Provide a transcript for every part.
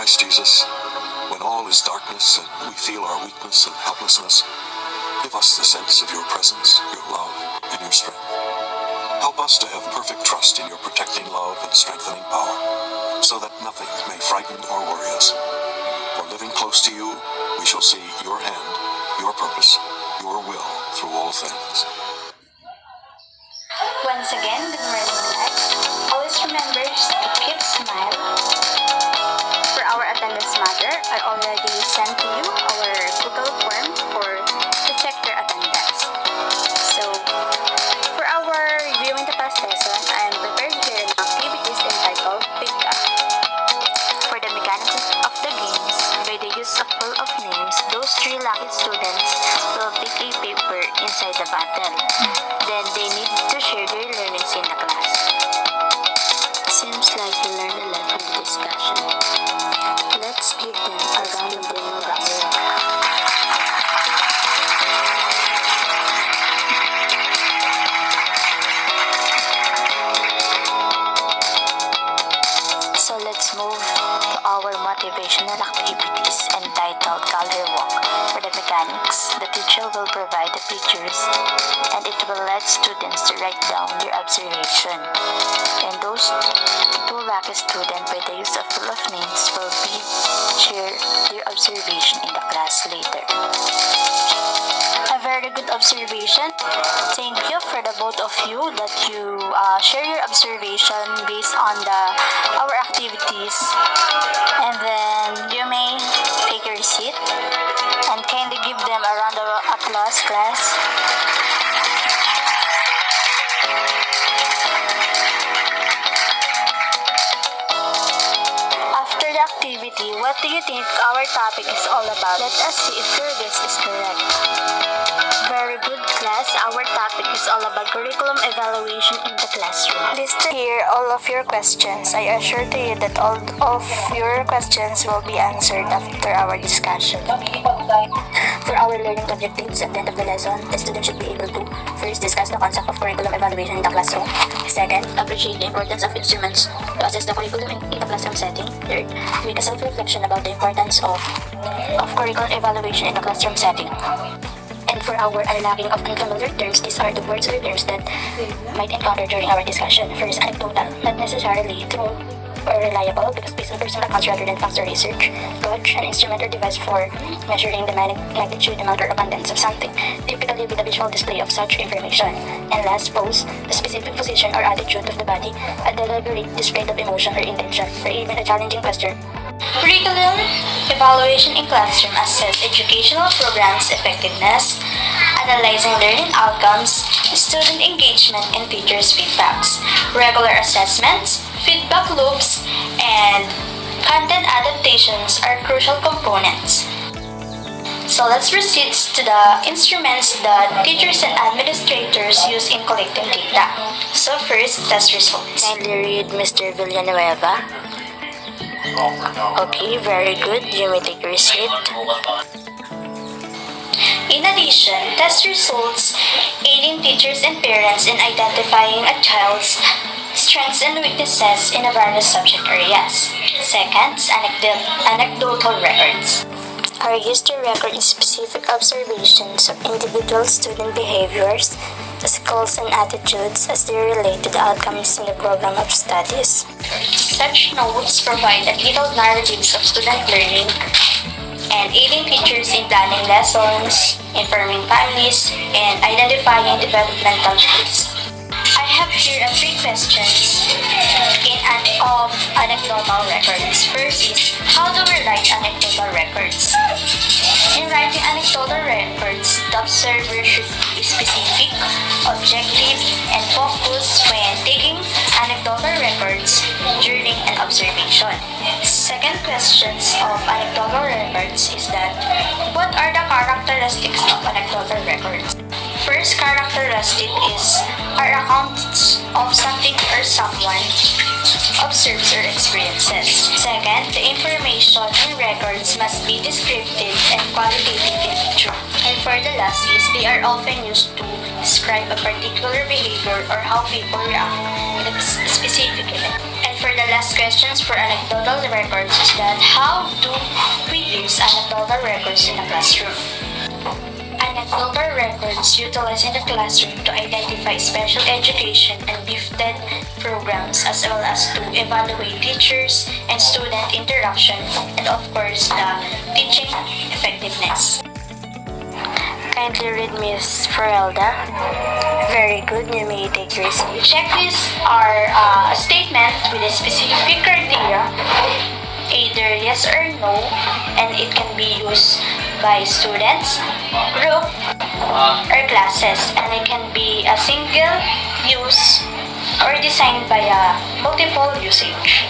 Christ Jesus, when all is darkness and we feel our weakness and helplessness, give us the sense of your presence, your love, and your strength. Help us to have perfect trust in your protecting love and strengthening power, so that nothing may frighten or worry us. For living close to you, we shall see your hand, your purpose, your will through all things. Once again, good morning, guys. Always remember to keep smile. For our attendance matter, I already sent to you our Google form to check your attendance. So, for our reviewing the past lesson, I am prepared here an activities entitled Pika. For the mechanics of the games, by the use of full of names, those 3 lucky students will pick a paper inside the bottle. Then they need to share their learnings in the class. Seems like you learned a lot from the discussion. Let's give them a round of applause. So let's move to our motivational activities entitled Color Walk. For the mechanics, the teacher will provide the pictures and it will let students to write down their observation. And those 2 lucky students by the use of full of names will share their observation in the class later. A very good observation. Thank you for the both of you that you share your observation based on our activities. And then you may take your seat and kindly give them a round of applause, class. After the activity, what do you think our topic is all about? Let us see if your guess is correct. Very good, class. Our topic is all about curriculum evaluation in the classroom. Listen here all of your questions. I assure to you that all of your questions will be answered after our discussion. For our learning objectives at the end of the lesson, the student should be able to first discuss the concept of curriculum evaluation in the classroom. Second, appreciate the importance of instruments to assess the curriculum in the classroom setting. Third, make a self-reflection about the importance of curriculum evaluation in the classroom setting. And for our unlocking of unfamiliar terms, these are the words or terms that might encounter during our discussion. First, anecdotal, not necessarily true or reliable because based on personal accounts rather than facts or research. Gauge, an instrument or device for measuring the magnitude, amount, or abundance of something, typically with a visual display of such information. And last, pose, the specific position or attitude of the body, a deliberate display of emotion or intention, or even a challenging question. Curriculum evaluation in classroom assess educational programs' effectiveness, analyzing learning outcomes, student engagement, and teachers' feedbacks, regular assessments, feedback loops, and content adaptations are crucial components. So let's proceed to the instruments that teachers and administrators use in collecting data. So first, test results. Kindly read Mr. Villanueva. Okay, very good. You may take your seat. In addition, test results aiding teachers and parents in identifying a child's strengths and weaknesses in various subject areas. Second, anecdotal records are used to record specific observations of individual student behaviors, skills, and attitudes as they relate to the outcomes in the program of studies. Such notes provide detailed narratives of student learning and aiding teachers in planning lessons, informing families, and identifying developmental goals. I have here 3 questions of anecdotal records. First is, how do we write anecdotal records? In writing anecdotal records, the observer should be specific, objective, and focused when taking anecdotal records during an observation. Second questions of anecdotal records is that, what are the characteristics of anecdotal records? First characteristic is our accounts of something or someone observes or experiences. Second, the information in records must be descriptive and qualitative in nature. And for the last is, they are often used to describe a particular behavior or how people react in a specific event. And for the class questions for anecdotal records is that how do we use anecdotal records in a classroom? Anecdotal records utilized in the classroom to identify special education and gifted programs as well as to evaluate teachers and student interaction and of course the teaching effectiveness. Kindly read Miss Ferelda. Very good, you may take your seat. Checklists are a statement with a specific criteria, either yes or no, and it can be used by students, group, or classes, and it can be a single use or designed by a multiple usage.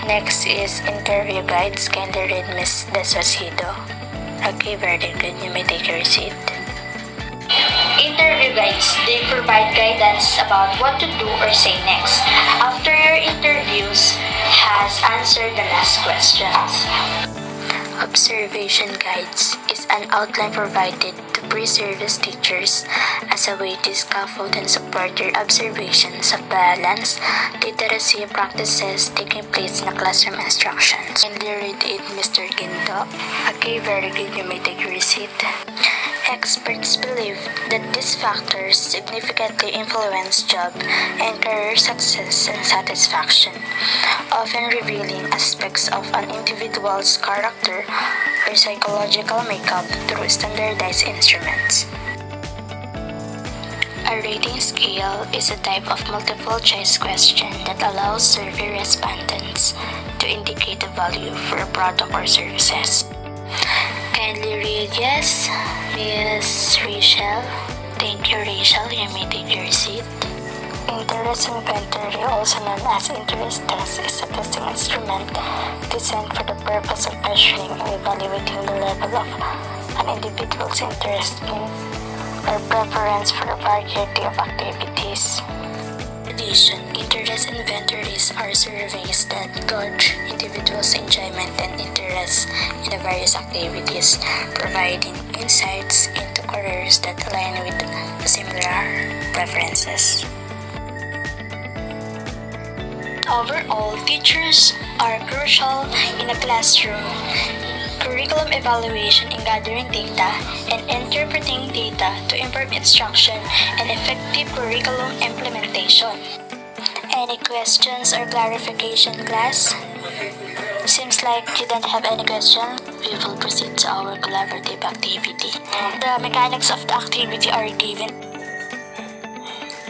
Next is interview guides. Kindly read Miss Desvasido. Okay, very good. You may take your seat. Interview guides, they provide guidance about what to do or say next after your interviews has answered the last questions. Observation guides is an outline provided to pre-service teachers as a way to scaffold and support their observations of balance, literacy practices taking place in the classroom instructions. Kindly read it, Mr. Ginto. Okay, very good. You may take your seat. Experts believe that these factors significantly influence job and career success and satisfaction, often revealing aspects of an individual's character or psychological makeup through standardized instruments. A rating scale is a type of multiple-choice question that allows survey respondents to indicate a value for a product or services. Kindly read yes, Miss Rachel. Thank you, Rachel. You may take your seat. Interest inventory, also known as interest test, is a testing instrument designed for the purpose of measuring and evaluating the level of an individual's interest in or preference for a variety of activities. In addition, interest inventories are surveys that gauge individuals' enjoyment and interest in the various activities, providing insights into careers that align with similar preferences. Overall, teachers are crucial in a classroom. Curriculum evaluation in gathering data and interpreting data to improve instruction and effective curriculum implementation. Any questions or clarification, class? Seems like you don't have any question. We will proceed to our collaborative activity. The mechanics of the activity are given.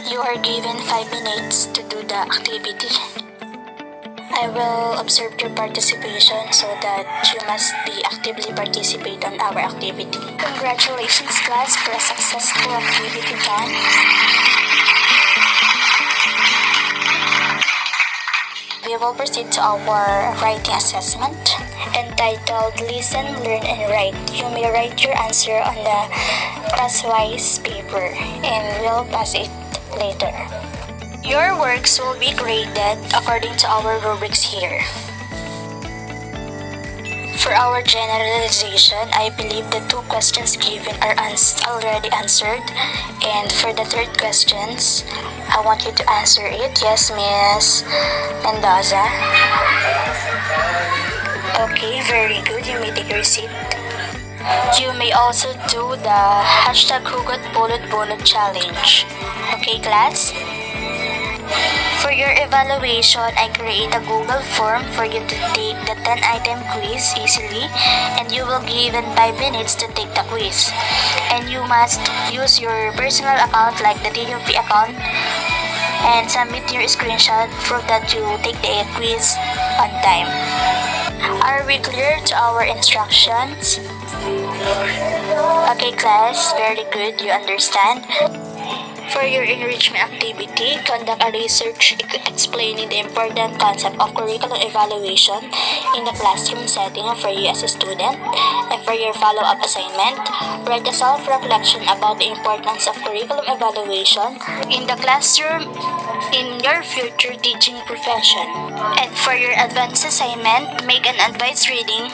You are given 5 minutes to do the activity. I will observe your participation so that you must be actively participate on our activity. Congratulations, class, for a successful activity done. We will proceed to our writing assessment entitled Listen, Learn, and Write. You may write your answer on the class-wise paper and we'll pass it later. Your works will be graded according to our rubrics here. For our generalization, I believe the 2 questions given are already answered. And for the 3rd questions, I want you to answer it. Yes, Miss Mendoza. Okay, very good. You may take your seat. You may also do the hashtag Hugot Pulot Bunot Challenge. Okay, class? For your evaluation, I create a Google form for you to take the 10-item quiz easily, and you will be given 5 minutes to take the quiz. And you must use your personal account like the TUP account and submit your screenshot proof that you take the quiz on time. Are we clear to our instructions? Okay, class, very good, you understand. For your enrichment activity, conduct a research explaining the important concept of curriculum evaluation in the classroom setting for you as a student. And for your follow-up assignment, write a self-reflection about the importance of curriculum evaluation in the classroom in your future teaching profession. And for your advanced assignment, make an advice reading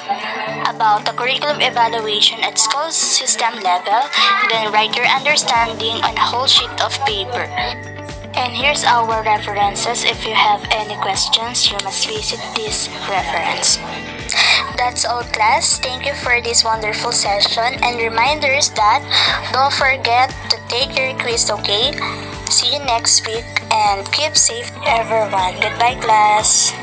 about the curriculum evaluation at school system level, then write your understanding on a whole sheet of paper. And here's our references. If you have any questions, you must visit this reference. That's all, class. Thank you for this wonderful session, and reminders that don't forget to take your quiz, okay? See you next week and keep safe, everyone. Goodbye, class.